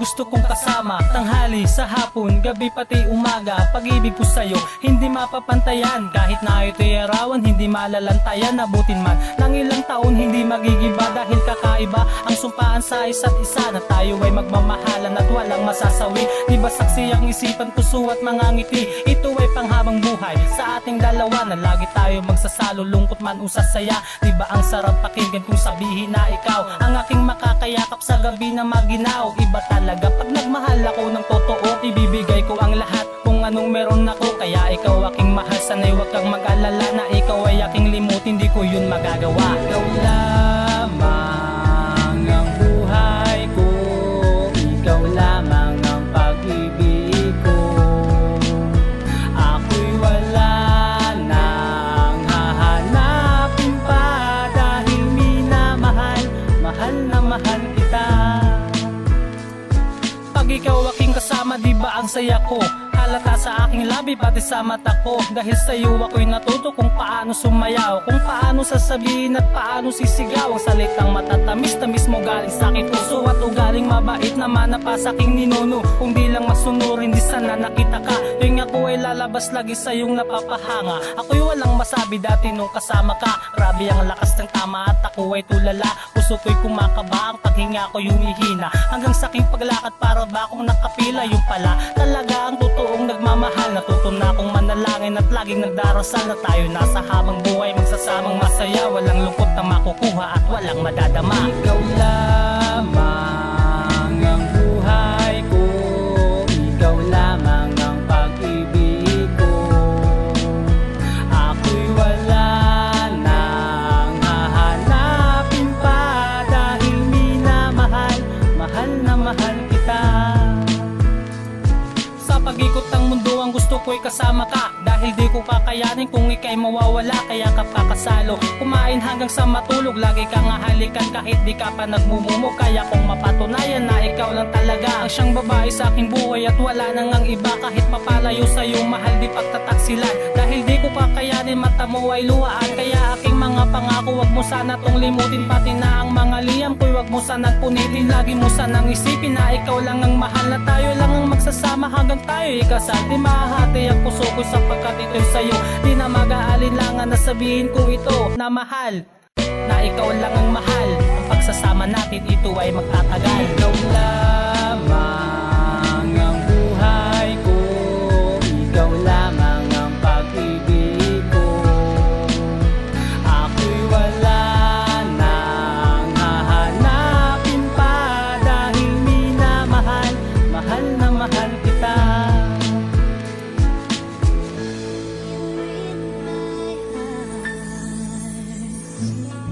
gusto kong kasama. Tanghali, sa hapon, gabi pati umaga. Pag-ibig ko sa'yo, hindi mapapantayan. Kahit na ito'y arawan, hindi malalantayan. Nabutin man ng ilang taon, hindi magigiba. Dahil kakaiba ang sumpaan sa isa't isa, na tayo ay magmamahalan at walang masasawi. Di ba saksi ang isipan, puso at mga ngiti? Ito ay panghabang buhay sa ating dalawa, na lagi tayo magsasalo, lungkot man o sasaya. Di ba ang sarap pakinggan kung sabihin na ikaw ang aking makakayakap sa gabi na maginaw. Iba talaga pag nagmahal ako ng totoo, ibibigay ko ang lahat kung anong meron ako. Kaya ikaw aking mahal, sana'y huwag kang mag-alala na ikaw ay aking limutin, di ko yun magagawa. Ikaw lamang ang buhay ko, ikaw lamang ang pag-ibig ko. Ako'y wala nang hahanapin pa, dahil minamahal, mahal na mahal kita. Pag ikaw aking kasama, di ba ang saya ko? Halata sa aking labi, pati sa mata ko. Dahil sa'yo ako'y natuto kung paano sumayaw, kung paano sasabihin at paano sisigaw. Ang salitang matatamis, tamis mo galing sa aking puso, at ugaling mabait naman na pa sa aking ninuno. Kung di lang masunurin, di sana nakita ka. Tuwing ako ay lalabas, lagi sa'yong napapahanga. Ako'y walang masabi dati nung kasama ka. Grabe ang lakas ng tama at ako ay tulala. Puso ko'y kumakaba, ang paghinga ko'y humihina. Hanggang sa aking paglakad, para ba akong nakapila. Yung pala talaga ang totoong nagmamahal. Natuto na akong manalangin at laging nagdarasal, na tayo nasa habang buhay magsasamang masaya. Walang lungkot na makukuha at walang madadama. Ikaw lamang ang buhay ko, ikaw lamang ang pag-ibig ko. Ako'y wala nang hahanapin pa, dahil minamahal, mahal na mahal kita. Sa pag-ikot ng mundo, ang gusto ko'y kasama ka, dahil di ko kakayanin kung ika'y mawawala. Kaya kapakasalo, kumain hanggang sa matulog, lagi kang hahalikan kahit di ka pa nagmumumog. Kaya kung mapatunayan na ikaw lang talaga ang siyang babae sa aking buhay, at wala nang ang iba, kahit papalayo sa'yo mahal, di pagtataksilan. Dahil di ko kakayanin, mata mo ay luhaan. Kaya aking mga pangako, wag mo sana tong limutin. Pati na ang mga liyam ko'y wag mo sanang punitin. Lagi mo sanang isipin na ikaw lang ang mahal, na tayo lang ang magsasama hanggang tayo ikasal. Di mahahati ang puso ko sapagkat ito'y sa'yo. Di na mag-aalinlangan na sabihin ko ito na mahal, na ikaw lang ang mahal. Ang pagsasama natin, ito ay magtatagal. Ikaw lamang ang buhay ko, ikaw lamang ang pag-ibig ko. Ako'y wala nang hahanapin pa, dahil minamahal, mahal na mahal kita. You in my heart.